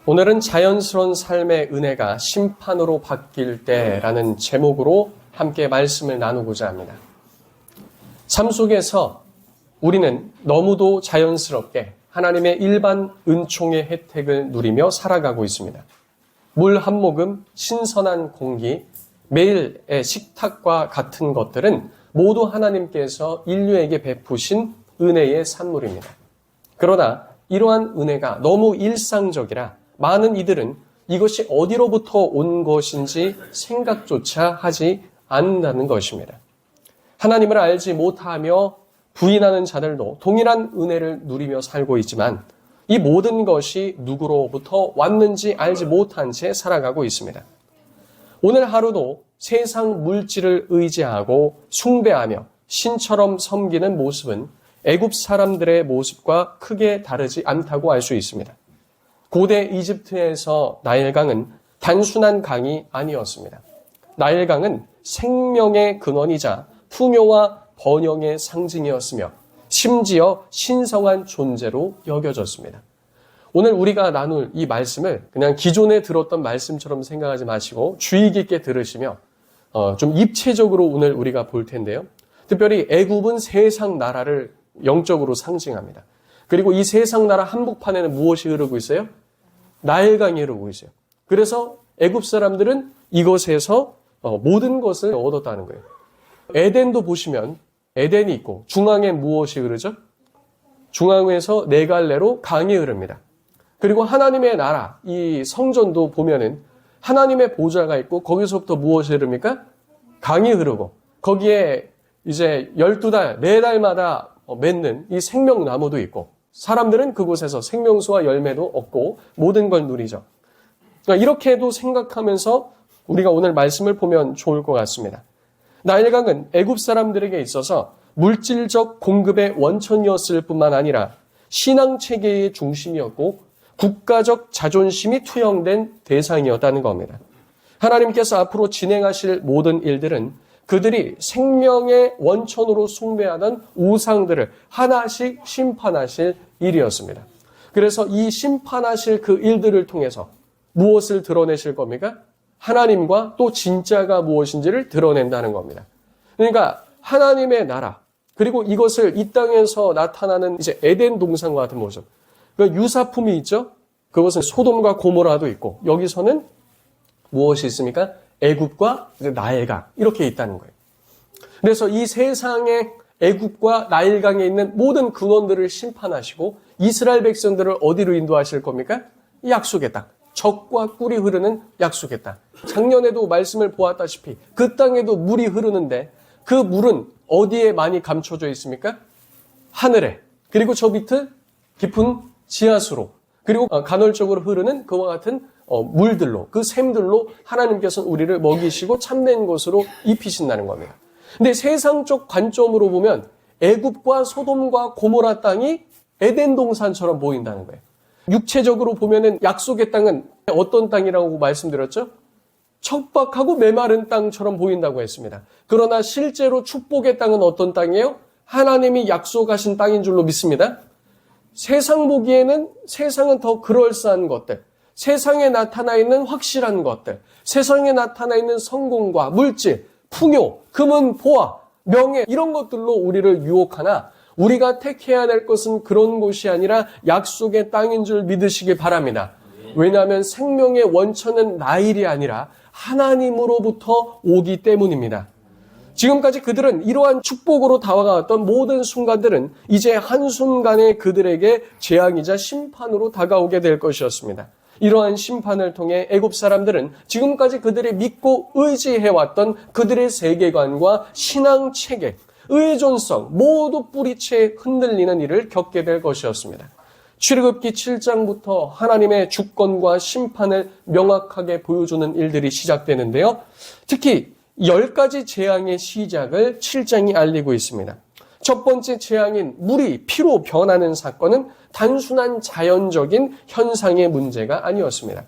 오늘은 자연스러운 삶의 은혜가 심판으로 바뀔 때라는 제목으로 함께 말씀을 나누고자 합니다. 삶 속에서 우리는 너무도 자연스럽게 하나님의 일반 은총의 혜택을 누리며 살아가고 있습니다. 물 한 모금, 신선한 공기, 매일의 식탁과 같은 것들은 모두 하나님께서 인류에게 베푸신 은혜의 산물입니다. 그러나 이러한 은혜가 너무 일상적이라 많은 이들은 이것이 어디로부터 온 것인지 생각조차 하지 않는다는 것입니다. 하나님을 알지 못하며 부인하는 자들도 동일한 은혜를 누리며 살고 있지만 이 모든 것이 누구로부터 왔는지 알지 못한 채 살아가고 있습니다. 오늘 하루도 세상 물질을 의지하고 숭배하며 신처럼 섬기는 모습은 애굽 사람들의 모습과 크게 다르지 않다고 알 수 있습니다. 고대 이집트에서 나일강은 단순한 강이 아니었습니다. 나일강은 생명의 근원이자 풍요와 번영의 상징이었으며 심지어 신성한 존재로 여겨졌습니다. 오늘 우리가 나눌 이 말씀을 그냥 기존에 들었던 말씀처럼 생각하지 마시고 주의 깊게 들으시며 좀 입체적으로 오늘 우리가 볼 텐데요. 특별히 애굽은 세상 나라를 영적으로 상징합니다. 그리고 이 세상 나라 한복판에는 무엇이 흐르고 있어요? 나일강이 흐르고 있어요. 그래서 애굽 사람들은 이곳에서 모든 것을 얻었다는 거예요. 에덴도 보시면 에덴이 있고 중앙에 무엇이 흐르죠? 중앙에서 네 갈래로 강이 흐릅니다. 그리고 하나님의 나라, 이 성전도 보면은 하나님의 보좌가 있고 거기서부터 무엇이 흐릅니까? 강이 흐르고 거기에 이제 12달, 4달마다 맺는 이 생명나무도 있고 사람들은 그곳에서 생명수와 열매도 얻고 모든 걸 누리죠. 그러니까 이렇게도 생각하면서 우리가 오늘 말씀을 보면 좋을 것 같습니다. 나일강은 애굽 사람들에게 있어서 물질적 공급의 원천이었을 뿐만 아니라 신앙체계의 중심이었고 국가적 자존심이 투영된 대상이었다는 겁니다. 하나님께서 앞으로 진행하실 모든 일들은 그들이 생명의 원천으로 숭배하던 우상들을 하나씩 심판하실 일이었습니다. 그래서 이 심판하실 그 일들을 통해서 무엇을 드러내실 겁니까? 하나님과 또 진짜가 무엇인지를 드러낸다는 겁니다. 그러니까 하나님의 나라, 그리고 이것을 이 땅에서 나타나는 이제 에덴 동산과 같은 모습. 그 유사품이 있죠? 그것은 소돔과 고모라도 있고, 여기서는 무엇이 있습니까? 애굽과 나일강, 이렇게 있다는 거예요. 그래서 이 세상의 애굽과 나일강에 있는 모든 근원들을 심판하시고, 이스라엘 백성들을 어디로 인도하실 겁니까? 약속의 땅. 젖과 꿀이 흐르는 약속의 땅. 작년에도 말씀을 보았다시피 그 땅에도 물이 흐르는데 그 물은 어디에 많이 감춰져 있습니까? 하늘에. 그리고 저 밑에 깊은 지하수로. 그리고 간헐적으로 흐르는 그와 같은 물들로, 그 샘들로 하나님께서는 우리를 먹이시고 참된 것으로 입히신다는 겁니다. 근데 세상적 관점으로 보면 애굽과 소돔과 고모라 땅이 에덴 동산처럼 보인다는 거예요. 육체적으로 보면은 약속의 땅은 어떤 땅이라고 말씀드렸죠? 척박하고 메마른 땅처럼 보인다고 했습니다. 그러나 실제로 축복의 땅은 어떤 땅이에요? 하나님이 약속하신 땅인 줄로 믿습니다. 세상 보기에는 세상은 더 그럴싸한 것들, 세상에 나타나 있는 확실한 것들, 세상에 나타나 있는 성공과 물질, 풍요, 금은 보화, 명예 이런 것들로 우리를 유혹하나 우리가 택해야 될 것은 그런 곳이 아니라 약속의 땅인 줄 믿으시기 바랍니다. 왜냐하면 생명의 원천은 나일이 아니라 하나님으로부터 오기 때문입니다. 지금까지 그들은 이러한 축복으로 다가왔던 모든 순간들은 이제 한순간에 그들에게 재앙이자 심판으로 다가오게 될 것이었습니다. 이러한 심판을 통해 애굽 사람들은 지금까지 그들이 믿고 의지해왔던 그들의 세계관과 신앙 체계, 의존성 모두 뿌리채 흔들리는 일을 겪게 될 것이었습니다. 출애굽기 7장부터 하나님의 주권과 심판을 명확하게 보여주는 일들이 시작되는데요. 특히 10가지 재앙의 시작을 7장이 알리고 있습니다. 첫 번째 재앙인 물이 피로 변하는 사건은 단순한 자연적인 현상의 문제가 아니었습니다.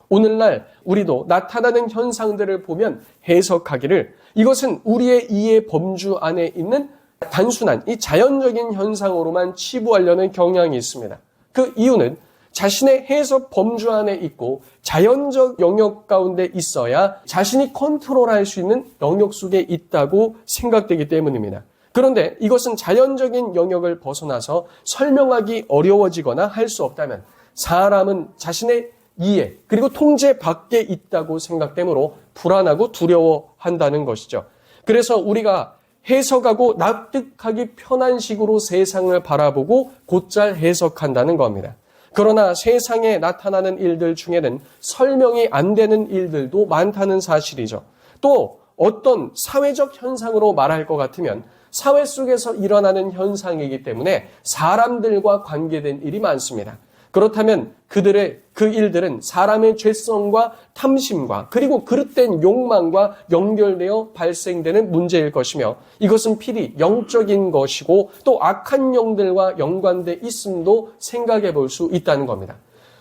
오늘날 우리도 나타나는 현상들을 보면 해석하기를 이것은 우리의 이해 범주 안에 있는 단순한 이 자연적인 현상으로만 치부하려는 경향이 있습니다. 그 이유는 자신의 해석 범주 안에 있고 자연적 영역 가운데 있어야 자신이 컨트롤할 수 있는 영역 속에 있다고 생각되기 때문입니다. 그런데 이것은 자연적인 영역을 벗어나서 설명하기 어려워지거나 할 수 없다면 사람은 자신의 이해 그리고 통제 밖에 있다고 생각되므로 불안하고 두려워한다는 것이죠. 그래서 우리가 해석하고 납득하기 편한 식으로 세상을 바라보고 곧잘 해석한다는 겁니다. 그러나 세상에 나타나는 일들 중에는 설명이 안 되는 일들도 많다는 사실이죠. 또 어떤 사회적 현상으로 말할 것 같으면 사회 속에서 일어나는 현상이기 때문에 사람들과 관계된 일이 많습니다. 그렇다면 그들의 그 일들은 사람의 죄성과 탐심과 그리고 그릇된 욕망과 연결되어 발생되는 문제일 것이며 이것은 필히 영적인 것이고 또 악한 영들과 연관돼 있음도 생각해 볼 수 있다는 겁니다.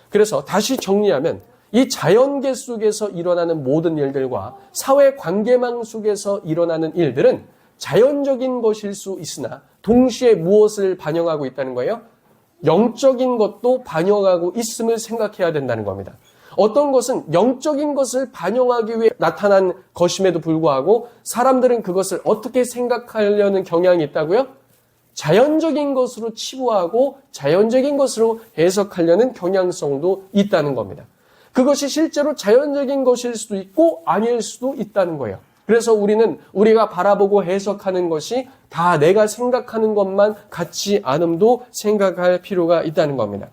그래서 다시 정리하면 이 자연계 속에서 일어나는 모든 일들과 사회 관계망 속에서 일어나는 일들은 자연적인 것일 수 있으나 동시에 무엇을 반영하고 있다는 거예요? 영적인 것도 반영하고 있음을 생각해야 된다는 겁니다. 어떤 것은 영적인 것을 반영하기 위해 나타난 것임에도 불구하고 사람들은 그것을 어떻게 생각하려는 경향이 있다고요? 자연적인 것으로 치부하고 자연적인 것으로 해석하려는 경향성도 있다는 겁니다. 그것이 실제로 자연적인 것일 수도 있고 아닐 수도 있다는 거예요. 그래서 우리가 바라보고 해석하는 것이 다 내가 생각하는 것만 같지 않음도 생각할 필요가 있다는 겁니다.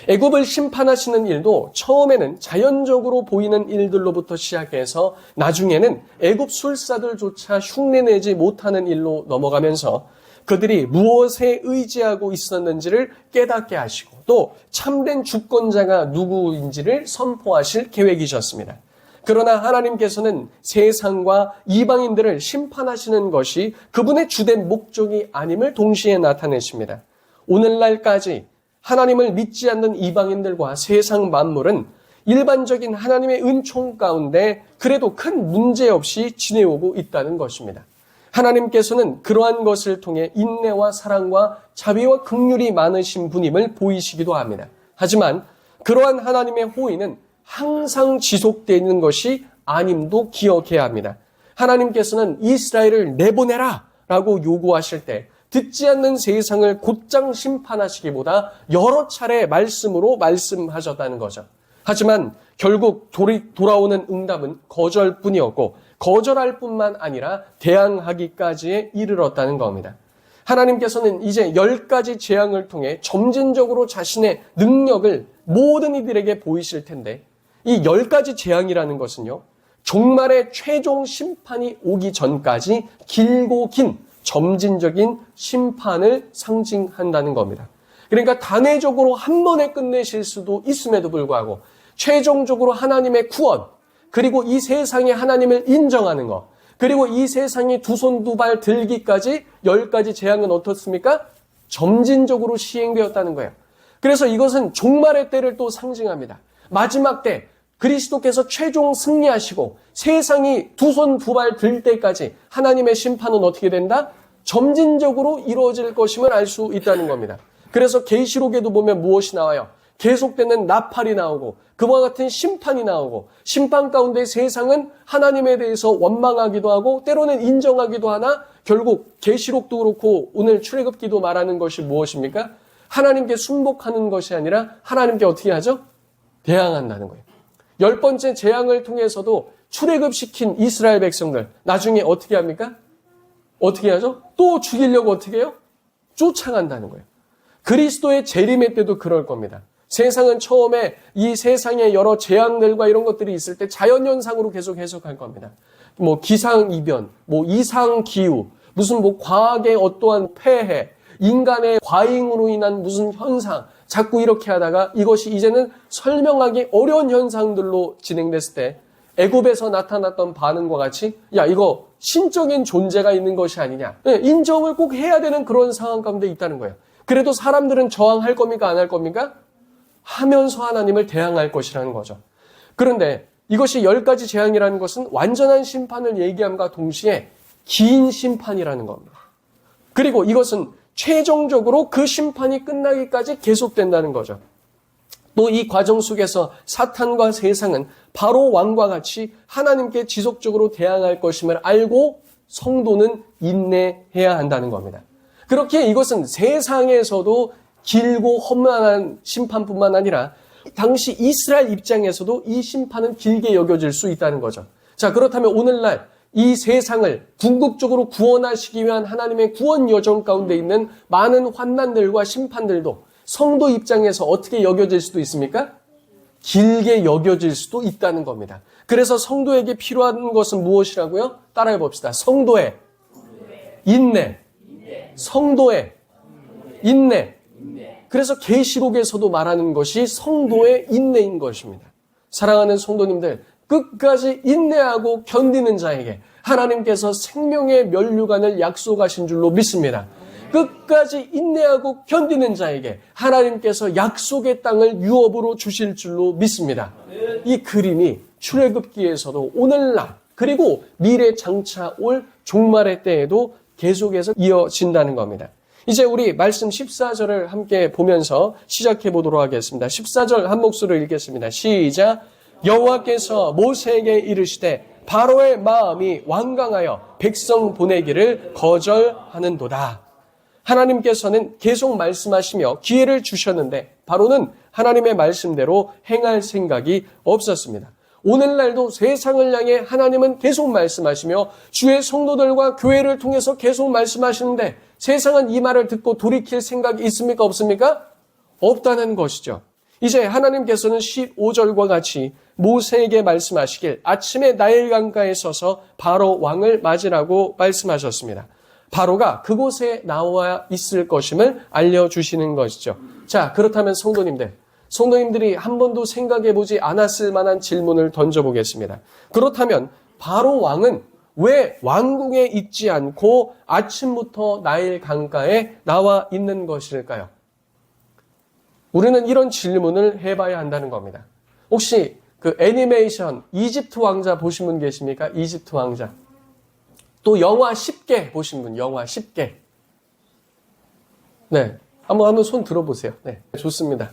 애굽을 심판하시는 일도 처음에는 자연적으로 보이는 일들로부터 시작해서 나중에는 애굽 술사들조차 흉내내지 못하는 일로 넘어가면서 그들이 무엇에 의지하고 있었는지를 깨닫게 하시고 또 참된 주권자가 누구인지를 선포하실 계획이셨습니다. 그러나 하나님께서는 세상과 이방인들을 심판하시는 것이 그분의 주된 목적이 아님을 동시에 나타내십니다. 오늘날까지 하나님을 믿지 않는 이방인들과 세상 만물은 일반적인 하나님의 은총 가운데 그래도 큰 문제 없이 지내오고 있다는 것입니다. 하나님께서는 그러한 것을 통해 인내와 사랑과 자비와 긍휼이 많으신 분임을 보이시기도 합니다. 하지만 그러한 하나님의 호의는 항상 지속되는 것이 아님도 기억해야 합니다. 하나님께서는 이스라엘을 내보내라 라고 요구하실 때 듣지 않는 세상을 곧장 심판하시기보다 여러 차례 말씀으로 말씀하셨다는 거죠. 하지만 결국 돌아오는 응답은 거절뿐이었고 거절할 뿐만 아니라 대항하기까지에 이르렀다는 겁니다. 하나님께서는 이제 10가지 재앙을 통해 점진적으로 자신의 능력을 모든 이들에게 보이실 텐데 이 10가지 재앙이라는 것은요. 종말의 최종 심판이 오기 전까지 길고 긴 점진적인 심판을 상징한다는 겁니다. 그러니까 단회적으로 한 번에 끝내실 수도 있음에도 불구하고 최종적으로 하나님의 구원 그리고 이 세상에 하나님을 인정하는 것 그리고 이 세상에 두 손 두 발 들기까지 10가지 재앙은 어떻습니까? 점진적으로 시행되었다는 거예요. 그래서 이것은 종말의 때를 또 상징합니다. 마지막 때 그리스도께서 최종 승리하시고 세상이 두 손 두 발 들 때까지 하나님의 심판은 어떻게 된다? 점진적으로 이루어질 것임을 알 수 있다는 겁니다. 그래서 계시록에도 보면 무엇이 나와요? 계속되는 나팔이 나오고 그와 같은 심판이 나오고 심판 가운데 세상은 하나님에 대해서 원망하기도 하고 때로는 인정하기도 하나 결국 계시록도 그렇고 오늘 출애굽기도 말하는 것이 무엇입니까? 하나님께 순복하는 것이 아니라 하나님께 어떻게 하죠? 대항한다는 거예요. 10번째 재앙을 통해서도 출애굽시킨 이스라엘 백성들 나중에 어떻게 합니까? 어떻게 하죠? 또 죽이려고 어떻게 해요? 쫓아간다는 거예요. 그리스도의 재림의 때도 그럴 겁니다. 세상은 처음에 이 세상에 여러 재앙들과 이런 것들이 있을 때 자연현상으로 계속 해석할 겁니다. 뭐 기상이변, 뭐 이상기후, 무슨 뭐 과학의 어떠한 폐해, 인간의 과잉으로 인한 무슨 현상, 자꾸 이렇게 하다가 이것이 이제는 설명하기 어려운 현상들로 진행됐을 때 애굽에서 나타났던 반응과 같이 야 이거 신적인 존재가 있는 것이 아니냐 인정을 꼭 해야 되는 그런 상황 가운데 있다는 거예요. 그래도 사람들은 저항할 겁니까 안 할 겁니까? 하면서 하나님을 대항할 것이라는 거죠. 그런데 이것이 10가지 재앙이라는 것은 완전한 심판을 얘기함과 동시에 긴 심판이라는 겁니다. 그리고 이것은 최종적으로 그 심판이 끝나기까지 계속된다는 거죠. 또 이 과정 속에서 사탄과 세상은 바로 왕과 같이 하나님께 지속적으로 대항할 것임을 알고 성도는 인내해야 한다는 겁니다. 그렇게 이것은 세상에서도 길고 험난한 심판뿐만 아니라 당시 이스라엘 입장에서도 이 심판은 길게 여겨질 수 있다는 거죠. 자, 그렇다면 오늘날 이 세상을 궁극적으로 구원하시기 위한 하나님의 구원 여정 가운데 있는 많은 환난들과 심판들도 성도 입장에서 어떻게 여겨질 수도 있습니까? 길게 여겨질 수도 있다는 겁니다. 그래서 성도에게 필요한 것은 무엇이라고요? 따라해 봅시다. 성도의 인내. 성도의 인내. 그래서 계시록에서도 말하는 것이 성도의 인내인 것입니다. 사랑하는 성도님들, 끝까지 인내하고 견디는 자에게 하나님께서 생명의 면류관을 약속하신 줄로 믿습니다. 끝까지 인내하고 견디는 자에게 하나님께서 약속의 땅을 유업으로 주실 줄로 믿습니다. 이 그림이 출애굽기에서도 오늘날 그리고 미래 장차 올 종말의 때에도 계속해서 이어진다는 겁니다. 이제 우리 말씀 14절을 함께 보면서 시작해 보도록 하겠습니다. 14절 한 목소리로 읽겠습니다. 시작. 여호와께서 모세에게 이르시되 바로의 마음이 완강하여 백성 보내기를 거절하는도다. 하나님께서는 계속 말씀하시며 기회를 주셨는데 바로는 하나님의 말씀대로 행할 생각이 없었습니다. 오늘날도 세상을 향해 하나님은 계속 말씀하시며 주의 성도들과 교회를 통해서 계속 말씀하시는데 세상은 이 말을 듣고 돌이킬 생각이 있습니까? 없습니까? 없다는 것이죠. 이제 하나님께서는 15절과 같이 모세에게 말씀하시길 아침에 나일 강가에 서서 바로 왕을 맞으라고 말씀하셨습니다. 바로가 그곳에 나와 있을 것임을 알려주시는 것이죠. 자, 그렇다면 성도님들이 한 번도 생각해보지 않았을 만한 질문을 던져보겠습니다. 그렇다면 바로 왕은 왜 왕궁에 있지 않고 아침부터 나일 강가에 나와 있는 것일까요? 우리는 이런 질문을 해봐야 한다는 겁니다. 혹시 그 애니메이션 이집트 왕자 보신 분 계십니까? 이집트 왕자. 또 영화 10개 보신 분, 영화 10개. 네. 한번 손 들어보세요. 네. 좋습니다.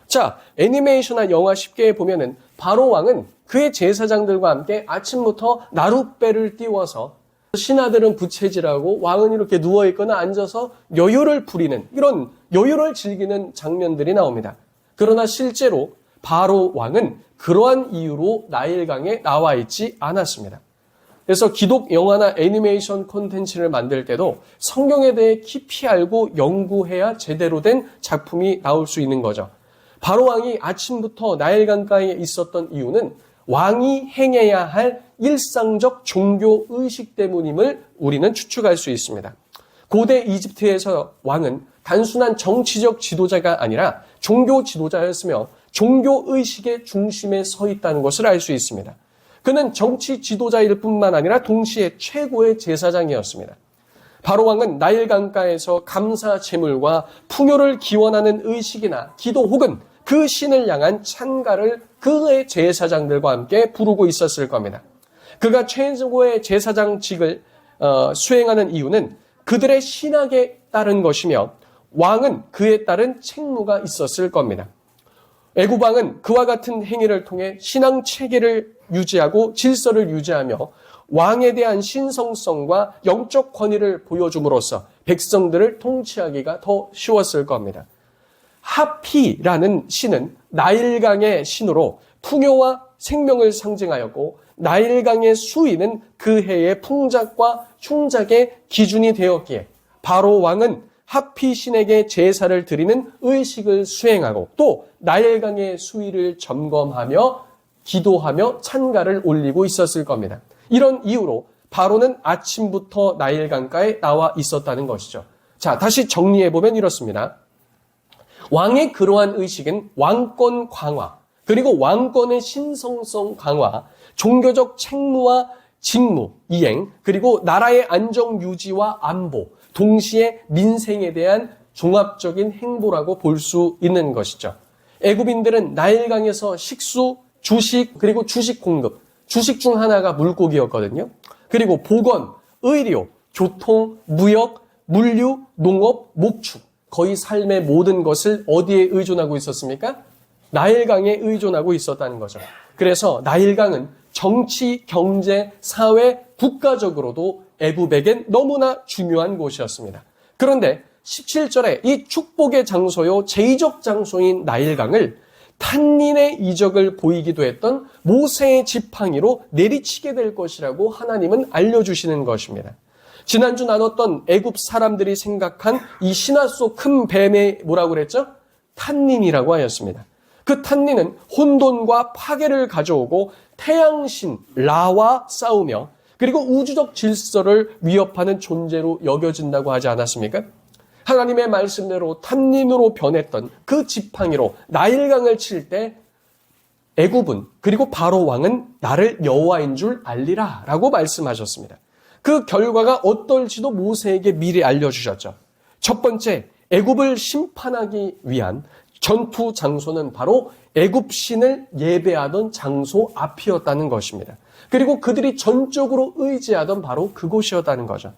자, 애니메이션이나 영화 10개에 보면은 바로 왕은 그의 제사장들과 함께 아침부터 나룻배를 띄워서 신하들은 부채질하고 왕은 이렇게 누워있거나 앉아서 여유를 부리는 이런 여유를 즐기는 장면들이 나옵니다. 그러나 실제로 바로 왕은 그러한 이유로 나일강에 나와 있지 않았습니다. 그래서 기독 영화나 애니메이션 콘텐츠를 만들 때도 성경에 대해 깊이 알고 연구해야 제대로 된 작품이 나올 수 있는 거죠. 바로 왕이 아침부터 나일강가에 있었던 이유는 왕이 행해야 할 일상적 종교 의식 때문임을 우리는 추측할 수 있습니다. 고대 이집트에서 왕은 단순한 정치적 지도자가 아니라 종교 지도자였으며 종교 의식의 중심에 서 있다는 것을 알 수 있습니다. 그는 정치 지도자일 뿐만 아니라 동시에 최고의 제사장이었습니다. 바로 왕은 나일 강가에서 감사 제물과 풍요를 기원하는 의식이나 기도 혹은 그 신을 향한 찬가를 그의 제사장들과 함께 부르고 있었을 겁니다. 그가 최고의 제사장직을 수행하는 이유는 그들의 신학에 따른 것이며 왕은 그에 따른 책무가 있었을 겁니다. 애굽 왕은 그와 같은 행위를 통해 신앙 체계를 유지하고 질서를 유지하며 왕에 대한 신성성과 영적 권위를 보여줌으로써 백성들을 통치하기가 더 쉬웠을 겁니다. 하피라는 신은 나일강의 신으로 풍요와 생명을 상징하였고 나일강의 수위는 그 해의 풍작과 흉작의 기준이 되었기에 바로 왕은 하피 신에게 제사를 드리는 의식을 수행하고 또 나일강의 수위를 점검하며 기도하며 찬가를 올리고 있었을 겁니다. 이런 이유로 바로는 아침부터 나일강가에 나와 있었다는 것이죠. 자, 다시 정리해보면 이렇습니다. 왕의 그러한 의식은 왕권 강화, 그리고 왕권의 신성성 강화, 종교적 책무와 직무, 이행, 그리고 나라의 안정 유지와 안보, 동시에 민생에 대한 종합적인 행보라고 볼 수 있는 것이죠. 애굽인들은 나일강에서 식수, 주식, 그리고 주식 공급, 주식 중 하나가 물고기였거든요. 그리고 보건, 의료, 교통, 무역, 물류, 농업, 목축, 거의 삶의 모든 것을 어디에 의존하고 있었습니까? 나일강에 의존하고 있었다는 거죠. 그래서 나일강은 정치, 경제, 사회, 국가적으로도 애굽에겐 너무나 중요한 곳이었습니다. 그런데 17절에 이 축복의 장소요, 제의적 장소인 나일강을 탄닌의 이적을 보이기도 했던 모세의 지팡이로 내리치게 될 것이라고 하나님은 알려주시는 것입니다. 지난주 나눴던 애굽 사람들이 생각한 이 신화 속 큰 뱀의 뭐라고 그랬죠? 탄닌이라고 하였습니다. 그 탄닌은 혼돈과 파괴를 가져오고 태양신 라와 싸우며 그리고 우주적 질서를 위협하는 존재로 여겨진다고 하지 않았습니까? 하나님의 말씀대로 탄닌으로 변했던 그 지팡이로 나일강을 칠 때 애굽은 그리고 바로 왕은 나를 여호와인 줄 알리라 라고 말씀하셨습니다. 그 결과가 어떨지도 모세에게 미리 알려주셨죠. 첫 번째, 애굽을 심판하기 위한 전투 장소는 바로 애굽 신을 예배하던 장소 앞이었다는 것입니다. 그리고 그들이 전적으로 의지하던 바로 그곳이었다는 거죠.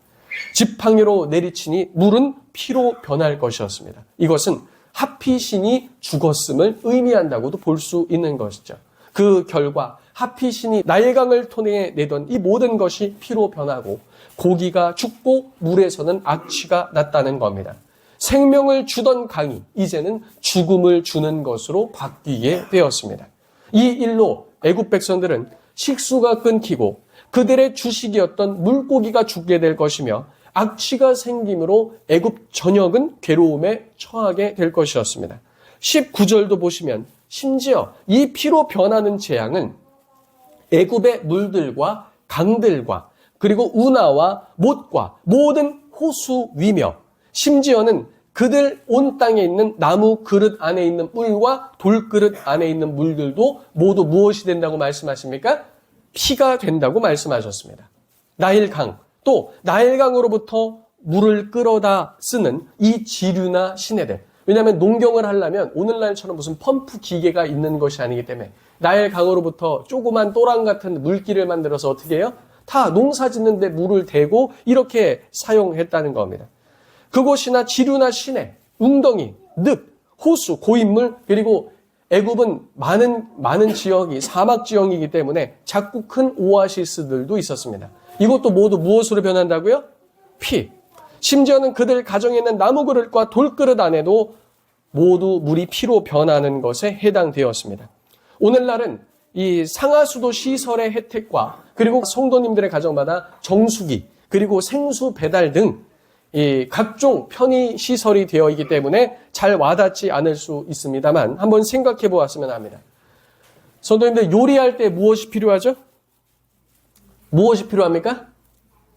지팡이로 내리치니 물은 피로 변할 것이었습니다. 이것은 하피신이 죽었음을 의미한다고도 볼 수 있는 것이죠. 그 결과 하피신이 나일강을 통해 내던 이 모든 것이 피로 변하고 고기가 죽고 물에서는 악취가 났다는 겁니다. 생명을 주던 강이 이제는 죽음을 주는 것으로 바뀌게 되었습니다. 이 일로 애굽 백성들은 식수가 끊기고 그들의 주식이었던 물고기가 죽게 될 것이며 악취가 생김으로 애굽 전역은 괴로움에 처하게 될 것이었습니다. 19절도 보시면 심지어 이 피로 변하는 재앙은 애굽의 물들과 강들과 그리고 운하와 못과 모든 호수 위며 심지어는 그들 온 땅에 있는 나무 그릇 안에 있는 물과 돌그릇 안에 있는 물들도 모두 무엇이 된다고 말씀하십니까? 피가 된다고 말씀하셨습니다. 나일강, 또 나일강으로부터 물을 끌어다 쓰는 이 지류나 시내들. 왜냐하면 농경을 하려면 오늘날처럼 무슨 펌프 기계가 있는 것이 아니기 때문에 나일강으로부터 조그만 또랑 같은 물길을 만들어서 어떻게 해요? 다 농사 짓는데 물을 대고 이렇게 사용했다는 겁니다. 그곳이나 지류나 시내, 웅덩이, 늪, 호수, 고인물, 그리고 애굽은 많은 지역이 사막 지역이기 때문에 작고 큰 오아시스들도 있었습니다. 이것도 모두 무엇으로 변한다고요? 피. 심지어는 그들 가정에 있는 나무 그릇과 돌그릇 안에도 모두 물이 피로 변하는 것에 해당되었습니다. 오늘날은 이 상하수도 시설의 혜택과 그리고 성도님들의 가정마다 정수기 그리고 생수 배달 등 이 각종 편의 시설이 되어 있기 때문에 잘 와닿지 않을 수 있습니다만 한번 생각해 보았으면 합니다. 성도님들 요리할 때 무엇이 필요하죠? 무엇이 필요합니까?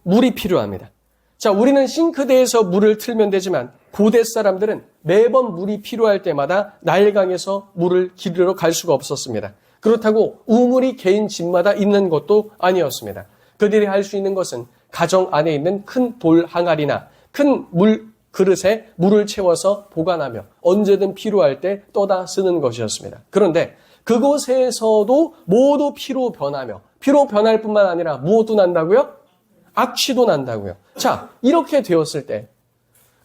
물이 필요합니다. 자, 우리는 싱크대에서 물을 틀면 되지만 고대 사람들은 매번 물이 필요할 때마다 나일강에서 물을 기르러 갈 수가 없었습니다. 그렇다고 우물이 개인 집마다 있는 것도 아니었습니다. 그들이 할 수 있는 것은 가정 안에 있는 큰 돌 항아리나 큰 물 그릇에 물을 채워서 보관하며 언제든 필요할 때 떠다 쓰는 것이었습니다. 그런데 그곳에서도 모두 피로 변하며 피로 변할 뿐만 아니라 무엇도 난다고요? 악취도 난다고요. 자, 이렇게 되었을 때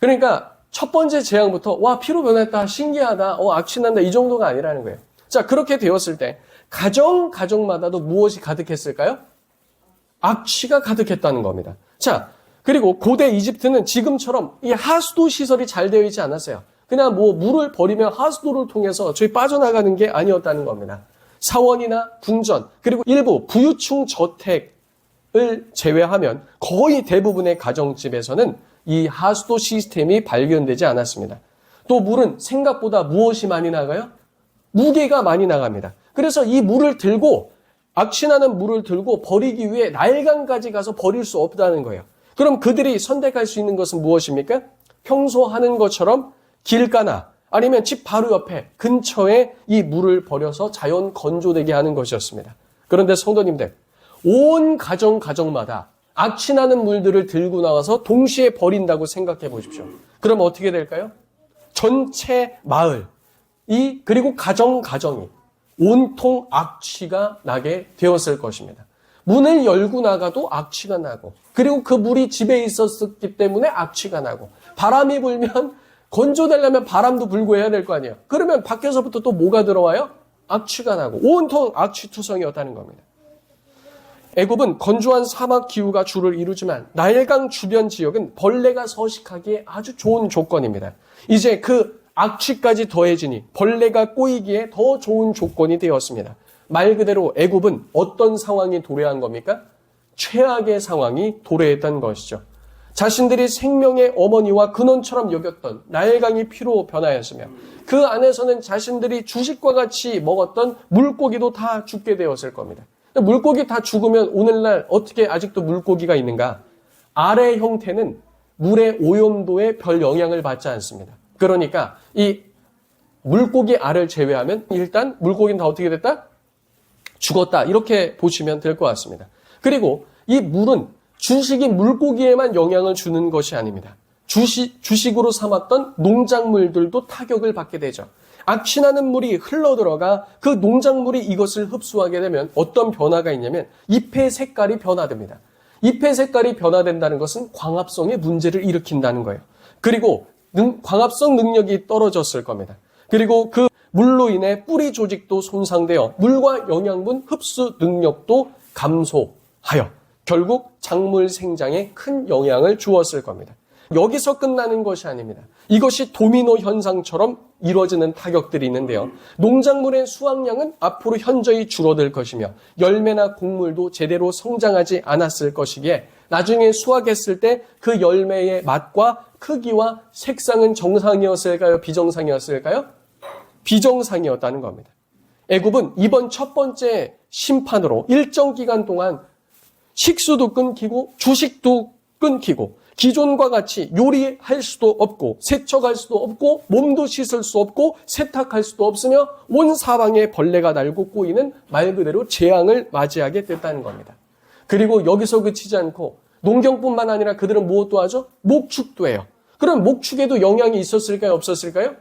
그러니까 첫 번째 재앙부터 와 피로 변했다 신기하다 악취 난다 이 정도가 아니라는 거예요. 자, 그렇게 되었을 때 가정마다도 무엇이 가득했을까요? 악취가 가득했다는 겁니다. 자, 그리고 고대 이집트는 지금처럼 이 하수도 시설이 잘 되어 있지 않았어요. 그냥 물을 버리면 하수도를 통해서 저희 빠져나가는 게 아니었다는 겁니다. 사원이나 궁전, 그리고 일부 부유층 저택을 제외하면 거의 대부분의 가정집에서는 이 하수도 시스템이 발견되지 않았습니다. 또 물은 생각보다 무엇이 많이 나가요? 무게가 많이 나갑니다. 그래서 이 물을 들고 악취나는 물을 들고 버리기 위해 나일강까지 가서 버릴 수 없다는 거예요. 그럼 그들이 선택할 수 있는 것은 무엇입니까? 평소 하는 것처럼 길가나 아니면 집 바로 옆에 근처에 이 물을 버려서 자연 건조되게 하는 것이었습니다. 그런데 성도님들, 온 가정마다 악취나는 물들을 들고 나와서 동시에 버린다고 생각해 보십시오. 그럼 어떻게 될까요? 전체 마을이 그리고 가정이 온통 악취가 나게 되었을 것입니다. 문을 열고 나가도 악취가 나고 그리고 그 물이 집에 있었기 때문에 악취가 나고 바람이 불면 건조되려면 바람도 불고 해야 될 거 아니에요. 그러면 밖에서부터 또 뭐가 들어와요? 악취가 나고 온통 악취투성이었다는 겁니다. 애굽은 건조한 사막 기후가 주를 이루지만 나일강 주변 지역은 벌레가 서식하기에 아주 좋은 조건입니다. 이제 그 악취까지 더해지니 벌레가 꼬이기에 더 좋은 조건이 되었습니다. 말 그대로 애굽은 어떤 상황이 도래한 겁니까? 최악의 상황이 도래했던 것이죠. 자신들이 생명의 어머니와 근원처럼 여겼던 나일강이 피로 변하였으며 그 안에서는 자신들이 주식과 같이 먹었던 물고기도 다 죽게 되었을 겁니다. 물고기 다 죽으면 오늘날 어떻게 아직도 물고기가 있는가? 알의 형태는 물의 오염도에 별 영향을 받지 않습니다. 그러니까 이 물고기 알을 제외하면 일단 물고기는 다 어떻게 됐다? 죽었다. 이렇게 보시면 될 것 같습니다. 그리고 이 물은 주식이 물고기에만 영향을 주는 것이 아닙니다. 주식으로 삼았던 농작물들도 타격을 받게 되죠. 악취나는 물이 흘러들어가 그 농작물이 이것을 흡수하게 되면 어떤 변화가 있냐면 잎의 색깔이 변화됩니다. 잎의 색깔이 변화된다는 것은 광합성의 문제를 일으킨다는 거예요. 그리고 광합성 능력이 떨어졌을 겁니다. 그리고 그 물로 인해 뿌리 조직도 손상되어 물과 영양분 흡수 능력도 감소하여 결국 작물 생장에 큰 영향을 주었을 겁니다. 여기서 끝나는 것이 아닙니다. 이것이 도미노 현상처럼 이루어지는 타격들이 있는데요. 농작물의 수확량은 앞으로 현저히 줄어들 것이며 열매나 곡물도 제대로 성장하지 않았을 것이기에 나중에 수확했을 때 그 열매의 맛과 크기와 색상은 정상이었을까요? 비정상이었을까요? 비정상이었다는 겁니다. 애굽은 이번 첫 번째 심판으로 일정 기간 동안 식수도 끊기고 주식도 끊기고 기존과 같이 요리할 수도 없고 세척할 수도 없고 몸도 씻을 수 없고 세탁할 수도 없으며 온 사방에 벌레가 날고 꼬이는 말 그대로 재앙을 맞이하게 됐다는 겁니다. 그리고 여기서 그치지 않고 농경뿐만 아니라 그들은 무엇도 하죠? 목축도 해요. 그럼 목축에도 영향이 있었을까요? 없었을까요?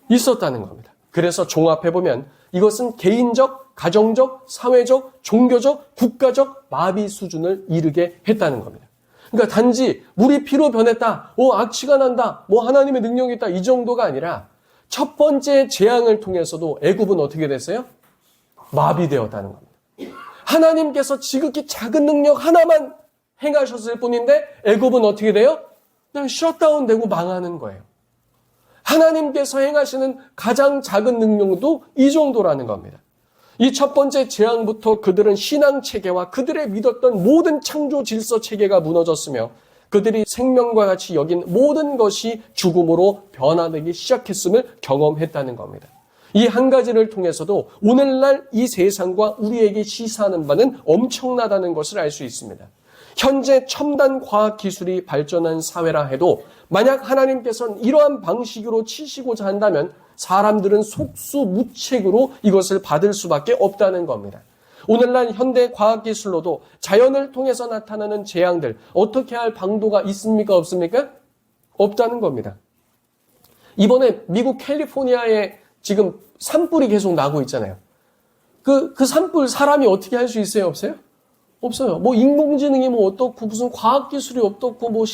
있었다는 겁니다. 그래서 종합해보면 이것은 개인적, 가정적, 사회적, 종교적, 국가적 마비 수준을 이르게 했다는 겁니다. 그러니까 단지 물이 피로 변했다, 악취가 난다, 하나님의 능력이 있다 이 정도가 아니라 첫 번째 재앙을 통해서도 애굽은 어떻게 됐어요? 마비되었다는 겁니다. 하나님께서 지극히 작은 능력 하나만 행하셨을 뿐인데 애굽은 어떻게 돼요? 그냥 셧다운되고 망하는 거예요. 하나님께서 행하시는 가장 작은 능력도 이 정도라는 겁니다. 이 첫 번째 재앙부터 그들은 신앙 체계와 그들의 믿었던 모든 창조 질서 체계가 무너졌으며 그들이 생명과 같이 여긴 모든 것이 죽음으로 변화되기 시작했음을 경험했다는 겁니다. 이 한 가지를 통해서도 오늘날 이 세상과 우리에게 시사하는 바는 엄청나다는 것을 알 수 있습니다. 현재 첨단 과학 기술이 발전한 사회라 해도 만약 하나님께서는 이러한 방식으로 치시고자 한다면 사람들은 속수무책으로 이것을 받을 수밖에 없다는 겁니다. 오늘날 현대 과학기술로도 자연을 통해서 나타나는 재앙들 어떻게 할 방도가 있습니까? 없습니까? 없다는 겁니다. 이번에 미국 캘리포니아에 지금 산불이 계속 나고 있잖아요. 그 산불 사람이 어떻게 할 수 있어요? 없어요? 없어요. 인공지능이 어떻고 무슨 과학기술이 어떻고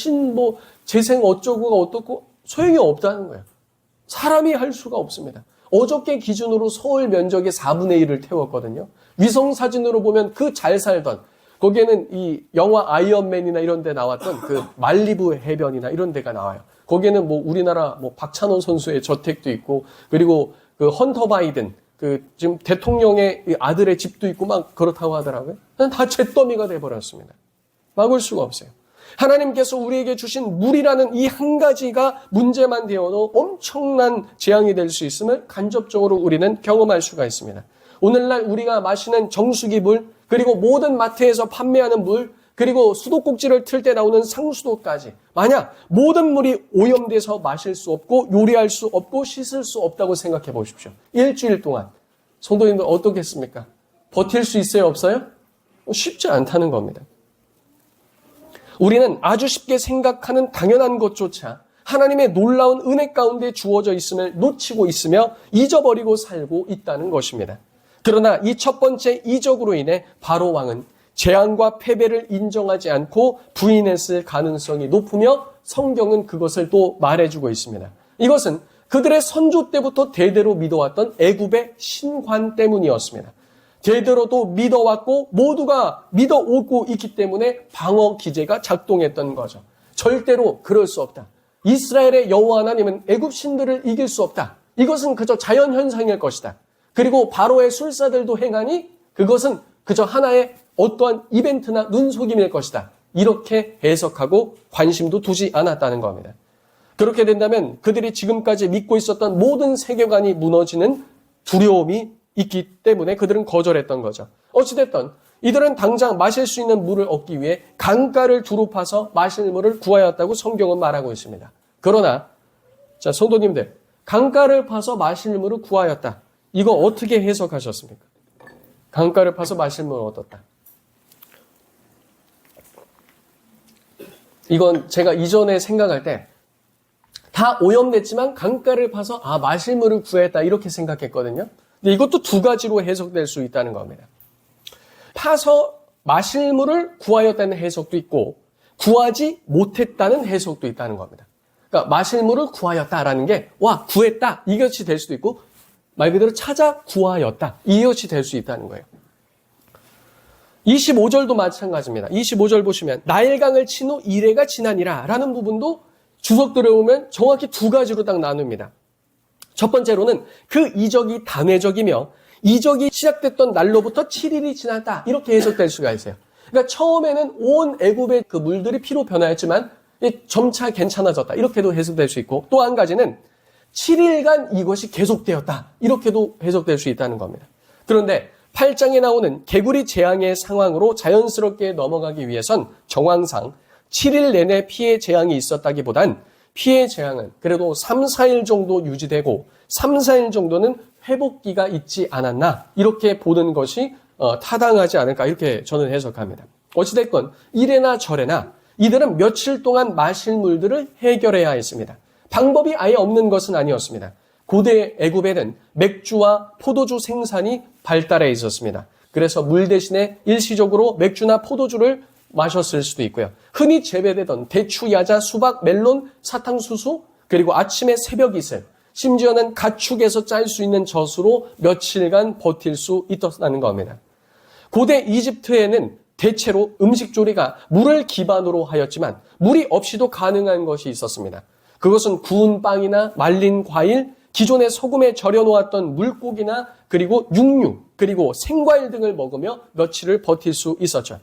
재생 어쩌고가 어떻고 소용이 없다는 거예요. 사람이 할 수가 없습니다. 어저께 기준으로 서울 면적의 4분의 1을 태웠거든요. 위성사진으로 보면 그 잘 살던, 거기에는 이 영화 아이언맨이나 이런 데 나왔던 그 말리부 해변이나 이런 데가 나와요. 거기에는 우리나라 박찬호 선수의 저택도 있고, 그리고 그 헌터 바이든, 지금 대통령의 아들의 집도 있고 막 그렇다고 하더라고요. 다 잿더미가 돼버렸습니다. 막을 수가 없어요. 하나님께서 우리에게 주신 물이라는 이 한 가지가 문제만 되어도 엄청난 재앙이 될 수 있음을 간접적으로 우리는 경험할 수가 있습니다. 오늘날 우리가 마시는 정수기 물, 그리고 모든 마트에서 판매하는 물, 그리고 수도꼭지를 틀 때 나오는 상수도까지 만약 모든 물이 오염돼서 마실 수 없고 요리할 수 없고 씻을 수 없다고 생각해 보십시오. 일주일 동안 성도님들 어떻겠습니까? 버틸 수 있어요? 없어요? 쉽지 않다는 겁니다. 우리는 아주 쉽게 생각하는 당연한 것조차 하나님의 놀라운 은혜 가운데 주어져 있음을 놓치고 있으며 잊어버리고 살고 있다는 것입니다. 그러나 이 첫 번째 이적으로 인해 바로 왕은 재앙과 패배를 인정하지 않고 부인했을 가능성이 높으며 성경은 그것을 또 말해주고 있습니다. 이것은 그들의 선조 때부터 대대로 믿어왔던 애굽의 신관 때문이었습니다. 대대로도 믿어왔고 모두가 믿어오고 있기 때문에 방어 기제가 작동했던 거죠. 절대로 그럴 수 없다. 이스라엘의 여호와 하나님은 애굽 신들을 이길 수 없다. 이것은 그저 자연현상일 것이다. 그리고 바로의 술사들도 행하니 그것은 그저 하나의 어떠한 이벤트나 눈속임일 것이다. 이렇게 해석하고 관심도 두지 않았다는 겁니다. 그렇게 된다면 그들이 지금까지 믿고 있었던 모든 세계관이 무너지는 두려움이 있기 때문에 그들은 거절했던 거죠. 어찌됐든 이들은 당장 마실 수 있는 물을 얻기 위해 강가를 두루 파서 마실 물을 구하였다고 성경은 말하고 있습니다. 그러나 자, 성도님들, 강가를 파서 마실 물을 구하였다. 이거 어떻게 해석하셨습니까? 강가를 파서 마실 물을 얻었다. 이건 제가 이전에 생각할 때 다 오염됐지만 강가를 파서 마실 물을 구했다 이렇게 생각했거든요. 근데 이것도 두 가지로 해석될 수 있다는 겁니다. 파서 마실 물을 구하였다는 해석도 있고 구하지 못했다는 해석도 있다는 겁니다. 그러니까 마실 물을 구하였다라는 게 구했다 이것이 될 수도 있고 말 그대로 찾아 구하였다 이것이 될 수 있다는 거예요. 25절도 마찬가지입니다. 25절 보시면 나일강을 친 후 이레가 지나니라 라는 부분도 주석들에 보면 정확히 두 가지로 딱 나눕니다. 첫 번째로는 그 이적이 단회적이며 이적이 시작됐던 날로부터 7일이 지났다 이렇게 해석될 수가 있어요. 그러니까 처음에는 온 애굽의 그 물들이 피로 변하였지만 점차 괜찮아졌다 이렇게도 해석될 수 있고 또 한 가지는 7일간 이것이 계속되었다 이렇게도 해석될 수 있다는 겁니다. 그런데 8장에 나오는 개구리 재앙의 상황으로 자연스럽게 넘어가기 위해선 정황상 7일 내내 피해 재앙이 있었다기보단 피해 재앙은 그래도 3, 4일 정도 유지되고 3, 4일 정도는 회복기가 있지 않았나 이렇게 보는 것이 타당하지 않을까 이렇게 저는 해석합니다. 어찌됐건 이래나 저래나 이들은 며칠 동안 마실 물들을 해결해야 했습니다. 방법이 아예 없는 것은 아니었습니다. 고대 애굽에는 맥주와 포도주 생산이 발달해 있었습니다. 그래서 물 대신에 일시적으로 맥주나 포도주를 마셨을 수도 있고요. 흔히 재배되던 대추, 야자, 수박, 멜론, 사탕수수, 그리고 아침에 새벽 이슬, 심지어는 가축에서 짤 수 있는 젖으로 며칠간 버틸 수 있었다는 겁니다. 고대 이집트에는 대체로 음식 조리가 물을 기반으로 하였지만 물이 없이도 가능한 것이 있었습니다. 그것은 구운 빵이나 말린 과일, 기존에 소금에 절여 놓았던 물고기나 그리고 육류, 그리고 생과일 등을 먹으며 며칠을 버틸 수 있었죠.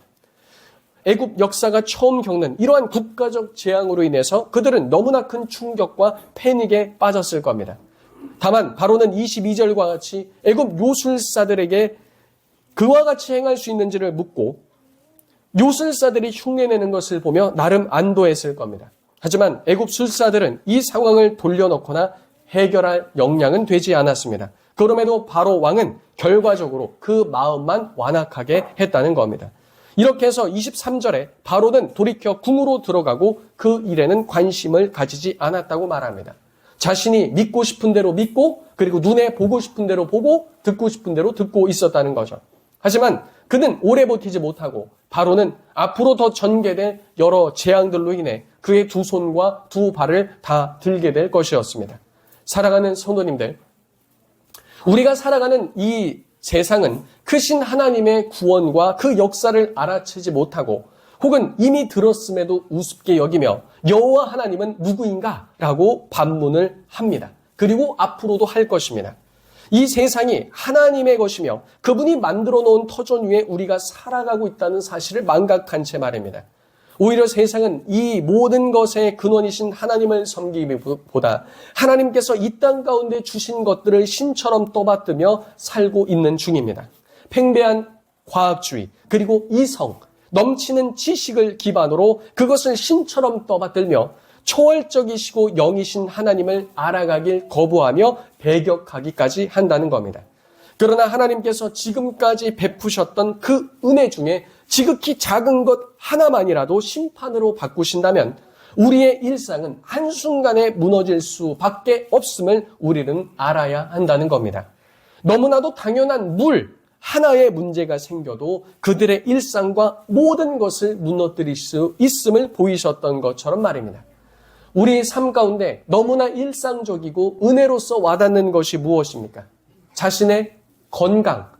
애굽 역사가 처음 겪는 이러한 국가적 재앙으로 인해서 그들은 너무나 큰 충격과 패닉에 빠졌을 겁니다. 다만 바로는 22절과 같이 애굽 요술사들에게 그와 같이 행할 수 있는지를 묻고 요술사들이 흉내내는 것을 보며 나름 안도했을 겁니다. 하지만 애굽 술사들은 이 상황을 돌려놓거나 해결할 역량은 되지 않았습니다. 그럼에도 바로 왕은 결과적으로 그 마음만 완악하게 했다는 겁니다. 이렇게 해서 23절에 바로는 돌이켜 궁으로 들어가고 그 일에는 관심을 가지지 않았다고 말합니다. 자신이 믿고 싶은 대로 믿고 그리고 눈에 보고 싶은 대로 보고 듣고 싶은 대로 듣고 있었다는 거죠. 하지만 그는 오래 버티지 못하고 바로는 앞으로 더 전개될 여러 재앙들로 인해 그의 두 손과 두 발을 다 들게 될 것이었습니다. 사랑하는 성도님들, 우리가 살아가는 이 세상은 크신 하나님의 구원과 그 역사를 알아채지 못하고 혹은 이미 들었음에도 우습게 여기며 여호와 하나님은 누구인가? 라고 반문을 합니다. 그리고 앞으로도 할 것입니다. 이 세상이 하나님의 것이며 그분이 만들어 놓은 터전 위에 우리가 살아가고 있다는 사실을 망각한 채 말입니다. 오히려 세상은 이 모든 것의 근원이신 하나님을 섬기기보다 하나님께서 이 땅 가운데 주신 것들을 신처럼 떠받들며 살고 있는 중입니다. 팽배한 과학주의 그리고 이성, 넘치는 지식을 기반으로 그것을 신처럼 떠받들며 초월적이시고 영이신 하나님을 알아가길 거부하며 배격하기까지 한다는 겁니다. 그러나 하나님께서 지금까지 베푸셨던 그 은혜 중에 지극히 작은 것 하나만이라도 심판으로 바꾸신다면 우리의 일상은 한순간에 무너질 수밖에 없음을 우리는 알아야 한다는 겁니다. 너무나도 당연한 물 하나의 문제가 생겨도 그들의 일상과 모든 것을 무너뜨릴 수 있음을 보이셨던 것처럼 말입니다. 우리 삶 가운데 너무나 일상적이고 은혜로서 와닿는 것이 무엇입니까? 자신의 건강.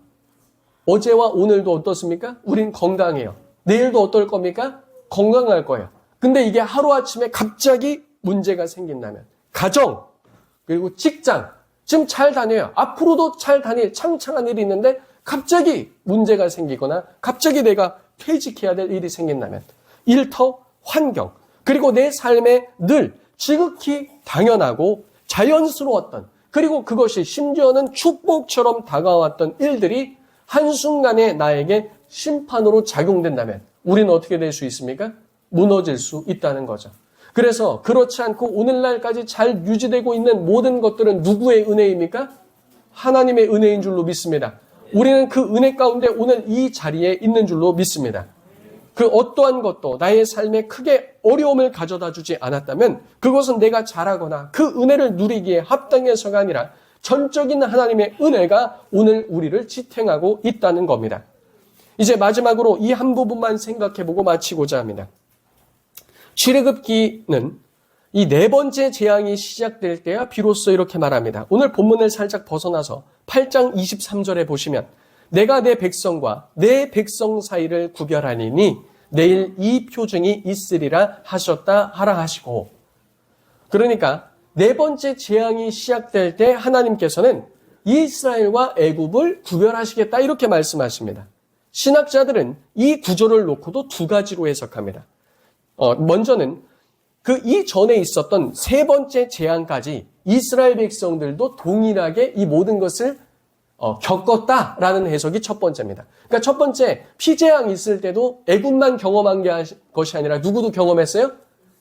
어제와 오늘도 어떻습니까? 우린 건강해요. 내일도 어떨 겁니까? 건강할 거예요. 근데 이게 하루아침에 갑자기 문제가 생긴다면 가정, 그리고 직장, 지금 잘 다녀요. 앞으로도 잘 다닐 창창한 일이 있는데 갑자기 문제가 생기거나 갑자기 내가 퇴직해야 될 일이 생긴다면 일터, 환경, 그리고 내 삶에 늘 지극히 당연하고 자연스러웠던, 그리고 그것이 심지어는 축복처럼 다가왔던 일들이 한순간에 나에게 심판으로 작용된다면 우리는 어떻게 될 수 있습니까? 무너질 수 있다는 거죠. 그래서 그렇지 않고 오늘날까지 잘 유지되고 있는 모든 것들은 누구의 은혜입니까? 하나님의 은혜인 줄로 믿습니다. 우리는 그 은혜 가운데 오늘 이 자리에 있는 줄로 믿습니다. 그 어떠한 것도 나의 삶에 크게 어려움을 가져다 주지 않았다면 그것은 내가 잘하거나 그 은혜를 누리기에 합당해서가 아니라 전적인 하나님의 은혜가 오늘 우리를 지탱하고 있다는 겁니다. 이제 마지막으로 이 한 부분만 생각해보고 마치고자 합니다. 출애굽기는 이 네 번째 재앙이 시작될 때야 비로소 이렇게 말합니다. 오늘 본문을 살짝 벗어나서 8장 23절에 보시면 내가 내 백성과 내 백성 사이를 구별하니니 내일 이 표징이 있으리라 하셨다 하라 하시고, 그러니까 네 번째 재앙이 시작될 때 하나님께서는 이스라엘과 애굽을 구별하시겠다 이렇게 말씀하십니다. 신학자들은 이 구절을 놓고도 두 가지로 해석합니다. 먼저는 그 이전에 있었던 세 번째 재앙까지 이스라엘 백성들도 동일하게 이 모든 것을 겪었다라는 해석이 첫 번째입니다. 그러니까 첫 번째 피재앙이 있을 때도 애굽만 경험한 것이 아니라 누구도 경험했어요?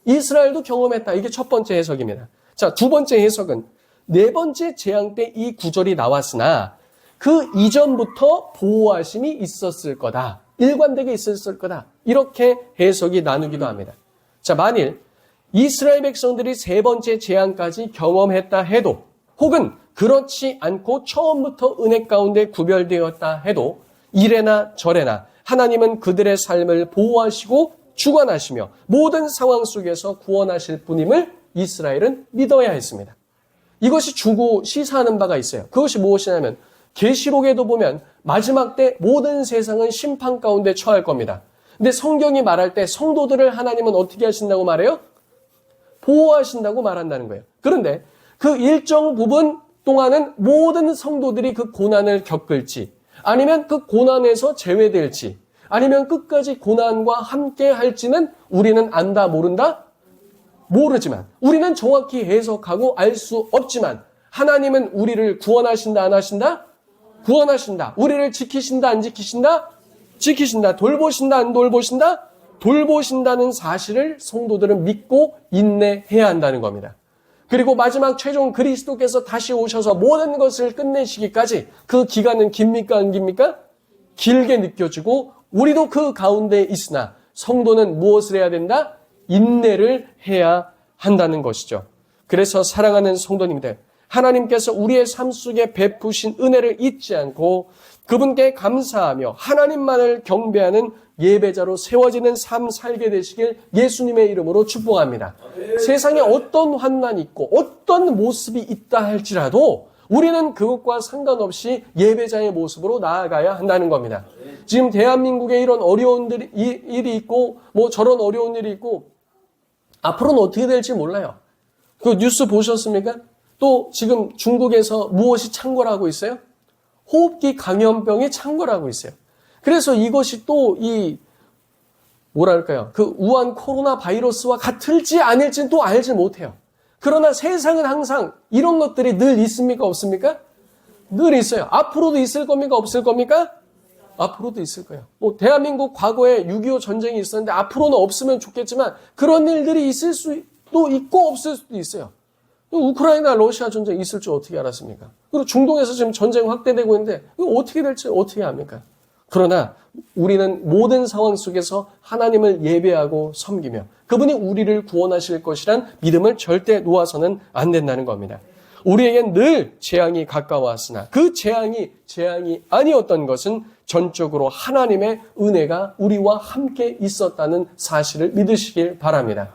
이스라엘도 경험했다. 이게 첫 번째 해석입니다. 자, 두 번째 해석은 네 번째 재앙 때 이 구절이 나왔으나 그 이전부터 보호하심이 있었을 거다. 일관되게 있었을 거다. 이렇게 해석이 나누기도 합니다. 자, 만일 이스라엘 백성들이 세 번째 재앙까지 경험했다 해도, 혹은 그렇지 않고 처음부터 은혜 가운데 구별되었다 해도 이래나 저래나 하나님은 그들의 삶을 보호하시고 주관하시며 모든 상황 속에서 구원하실 분임을 이스라엘은 믿어야 했습니다. 이것이 주고 시사하는 바가 있어요. 그것이 무엇이냐면 계시록에도 보면 마지막 때 모든 세상은 심판 가운데 처할 겁니다. 근데 성경이 말할 때 성도들을 하나님은 어떻게 하신다고 말해요? 보호하신다고 말한다는 거예요. 그런데 그 일정 부분 동안은 모든 성도들이 그 고난을 겪을지, 아니면 그 고난에서 제외될지, 아니면 끝까지 고난과 함께 할지는 우리는 안다, 모른다? 모르지만, 우리는 정확히 해석하고 알 수 없지만 하나님은 우리를 구원하신다, 안 하신다? 구원하신다. 우리를 지키신다, 안 지키신다? 지키신다. 돌보신다, 안 돌보신다? 돌보신다는 사실을 성도들은 믿고 인내해야 한다는 겁니다. 그리고 마지막 최종 그리스도께서 다시 오셔서 모든 것을 끝내시기까지 그 기간은 깁니까, 안 깁니까? 길게 느껴지고 우리도 그 가운데 있으나 성도는 무엇을 해야 된다? 인내를 해야 한다는 것이죠. 그래서 사랑하는 성도님들, 하나님께서 우리의 삶 속에 베푸신 은혜를 잊지 않고 그분께 감사하며 하나님만을 경배하는 예배자로 세워지는 삶 살게 되시길 예수님의 이름으로 축복합니다. 세상에 어떤 환난이 있고 어떤 모습이 있다 할지라도 우리는 그것과 상관없이 예배자의 모습으로 나아가야 한다는 겁니다. 지금 대한민국에 이런 어려운 일이 있고 뭐 저런 어려운 일이 있고 앞으로는 어떻게 될지 몰라요. 그 뉴스 보셨습니까? 또 지금 중국에서 무엇이 창궐하고 있어요? 호흡기 감염병이 창궐하고 있어요. 그래서 이것이 또 그 우한 코로나 바이러스와 같을지 아닐지는 또 알지 못해요. 그러나 세상은 항상 이런 것들이 늘 있습니까? 없습니까? 늘 있어요. 앞으로도 있을 겁니까? 없을 겁니까? 앞으로도 있을 거예요. 대한민국 과거에 6.25 전쟁이 있었는데 앞으로는 없으면 좋겠지만 그런 일들이 있을 수도 있고 없을 수도 있어요. 우크라이나 러시아 전쟁 있을 줄 어떻게 알았습니까? 그리고 중동에서 지금 전쟁 확대되고 있는데 이거 어떻게 될지 어떻게 압니까? 그러나 우리는 모든 상황 속에서 하나님을 예배하고 섬기며 그분이 우리를 구원하실 것이란 믿음을 절대 놓아서는 안 된다는 겁니다. 우리에겐 늘 재앙이 가까웠으나 그 재앙이 아니었던 것은 전적으로 하나님의 은혜가 우리와 함께 있었다는 사실을 믿으시길 바랍니다.